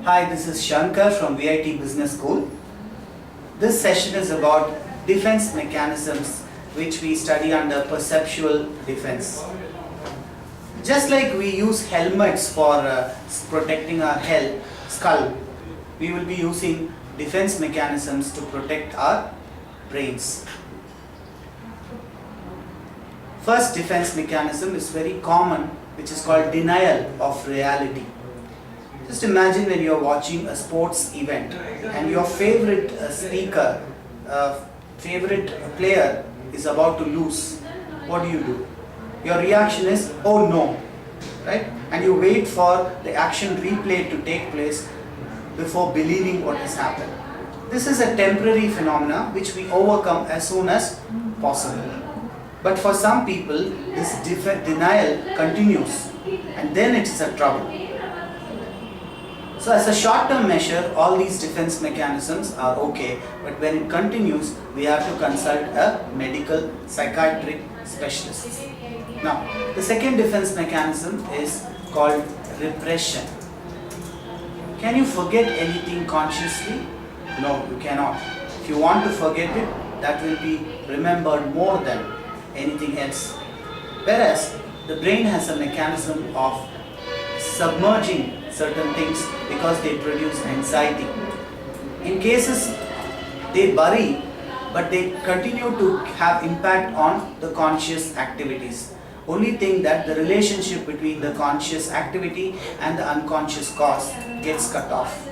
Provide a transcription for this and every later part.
Hi, this is Shankar from VIT Business School. This session is about defense mechanisms which we study under perceptual defense. Just like we use helmets for protecting our skull, we will be using defense mechanisms to protect our brains. First defense mechanism is very common, which is called denial of reality. Just imagine when you are watching a sports event and your favorite favorite player is about to lose. What do? Your reaction is, oh no, right? And you wait for the action replay to take place before believing what has happened. This is a temporary phenomena which we overcome as soon as possible. But for some people, this denial continues and then it is a trouble. So as a short-term measure, all these defense mechanisms are okay, but when it continues, we have to consult a medical psychiatric specialist. Now, the second defense mechanism is called repression. Can you forget anything consciously? No, you cannot. If you want to forget it, that will be remembered more than anything else. Whereas the brain has a mechanism of submerging certain things because they produce anxiety. In cases they bury, but they continue to have impact on the conscious activities. Only thing that the relationship between the conscious activity and the unconscious cause gets cut off.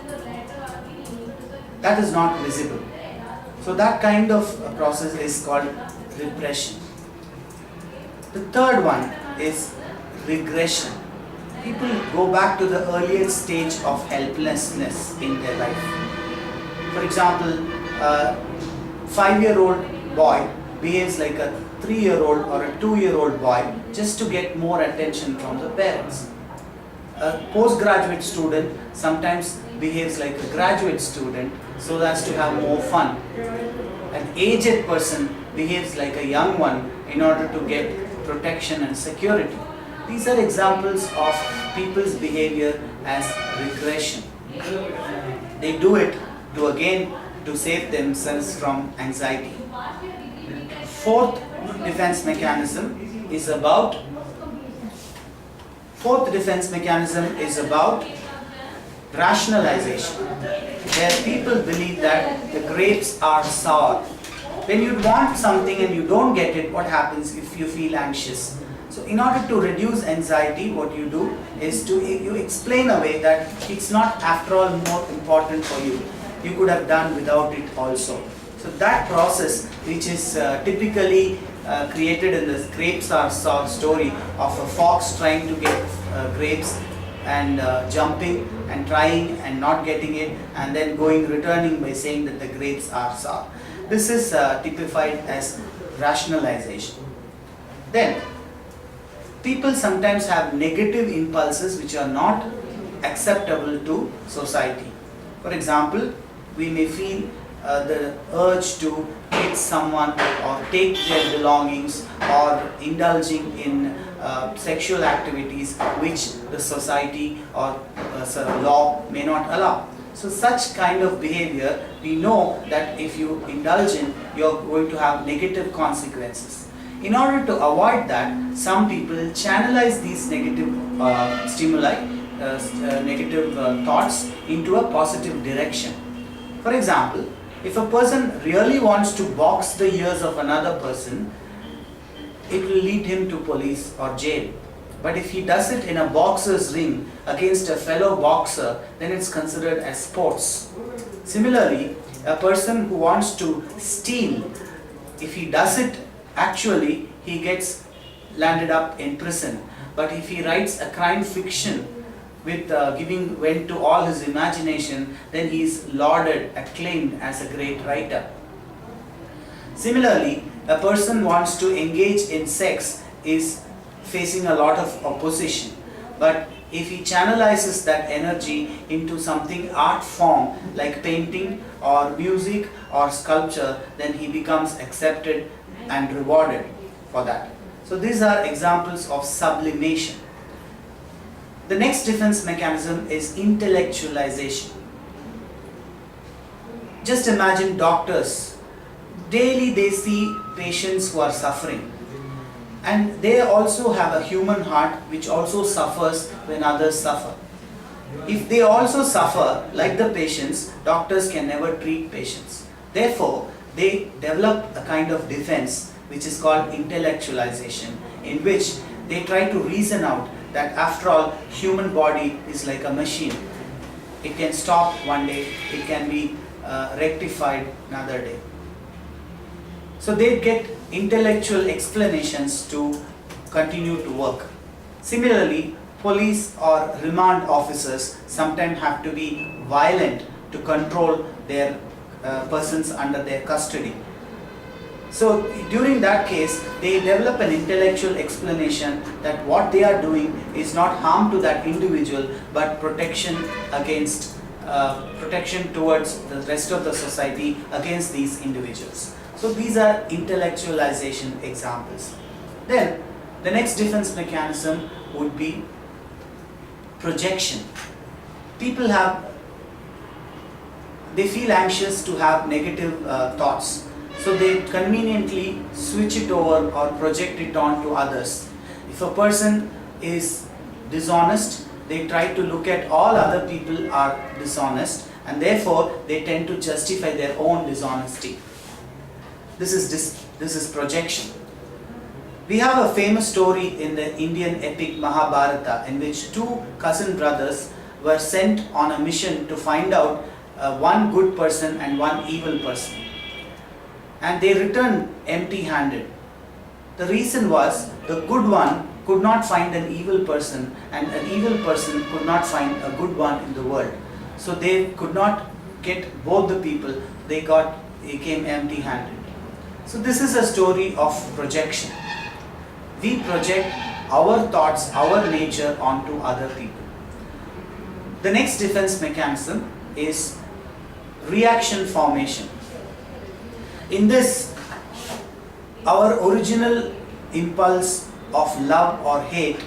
That is not visible. So that kind of process is called repression. The third one is regression. People go back to the earliest stage of helplessness in their life. For example, a 5-year-old boy behaves like a 3-year-old or a 2-year-old boy just to get more attention from the parents. A postgraduate student sometimes behaves like a graduate student so as to have more fun. An aged person behaves like a young one in order to get protection and security. These are examples of people's behavior as regression. They do it to save themselves from anxiety. Fourth defense mechanism is about rationalization, where people believe that the grapes are sour. When you want something and you don't get it, what happens if you feel anxious? So in order to reduce anxiety, what you do is you explain away that it's not after all more important for you. You could have done without it also. So that process, which is typically created in the grapes are sour story of a fox trying to get grapes and jumping and trying and not getting it and then returning by saying that the grapes are sour. This is typified as rationalization. Then, people sometimes have negative impulses which are not acceptable to society. For example, we may feel the urge to hit someone or take their belongings or indulging in sexual activities which the society or law may not allow. So such kind of behavior, we know that if you indulge in, you're going to have negative consequences. In order to avoid that, some people channelize these negative stimuli, negative thoughts into a positive direction. For example, if a person really wants to box the ears of another person, it will lead him to police or jail. But if he does it in a boxer's ring against a fellow boxer, then it's considered as sports. Similarly, a person who wants to steal, if he does it actually, he gets landed up in prison. But if he writes a crime fiction with giving vent to all his imagination, then he is lauded, acclaimed as a great writer. Similarly, a person wants to engage in sex is facing a lot of opposition. But if he channelizes that energy into something art form like painting or music or sculpture, then he becomes accepted and rewarded for that. So these are examples of sublimation. The next defense mechanism is intellectualization. Just imagine doctors. Daily they see patients who are suffering. And they also have a human heart which also suffers when others suffer. If they also suffer like the patients, doctors can never treat patients. Therefore, they develop a kind of defense which is called intellectualization, in which they try to reason out that after all, human body is like a machine. It can stop one day, it can be rectified another day. So they get intellectual explanations to continue to work. Similarly, police or remand officers sometimes have to be violent to control their persons under their custody. So during that case, they develop an intellectual explanation that what they are doing is not harm to that individual, but protection against, protection towards the rest of the society against these individuals. So these are intellectualization examples. Then the next defense mechanism would be projection. People they feel anxious to have negative thoughts. So they conveniently switch it over or project it on to others. If a person is dishonest, they try to look at all other people are dishonest, and therefore they tend to justify their own dishonesty. This is projection. We have a famous story in the Indian epic Mahabharata in which two cousin brothers were sent on a mission to find out one good person and one evil person. And they returned empty-handed. The reason was the good one could not find an evil person, and an evil person could not find a good one in the world. So they could not get both the people, they came empty-handed. So this is a story of projection. We project our thoughts, our nature onto other people. The next defense mechanism is reaction formation. In this, our original impulse of love or hate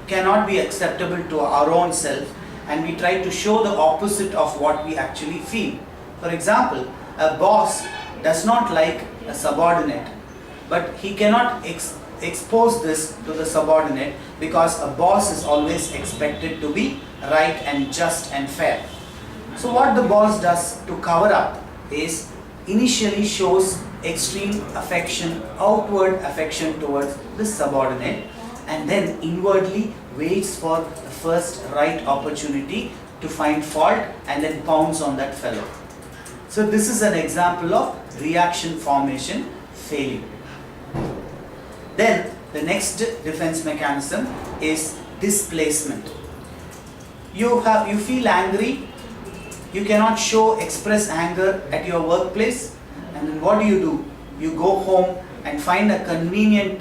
cannot be acceptable to our own self, and we try to show the opposite of what we actually feel. For example, a boss does not like a subordinate, but he cannot expose this to the subordinate, because a boss is always expected to be right and just and fair. So what the boss does to cover up is initially shows extreme affection, outward affection towards the subordinate, and then inwardly waits for the first right opportunity to find fault and then pounce on that fellow. So this is an example of reaction formation failing. Then the next defense mechanism is displacement. You feel angry. You cannot express anger at your workplace, and then what do? You go home and find a convenient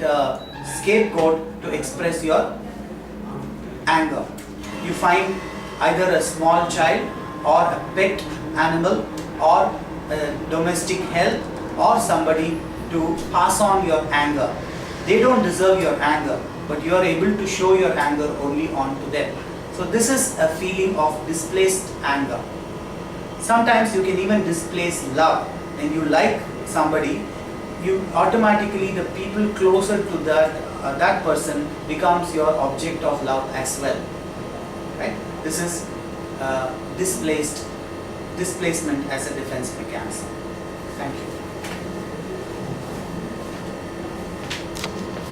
scapegoat to express your anger. You find either a small child or a pet animal or a domestic health or somebody to pass on your anger. They don't deserve your anger, but you are able to show your anger only onto them. So this is a feeling of displaced anger. Sometimes you can even displace love. When you like somebody, you automatically, the people closer to that person becomes your object of love as well. Right? This is displacement as a defense mechanism. Thank you.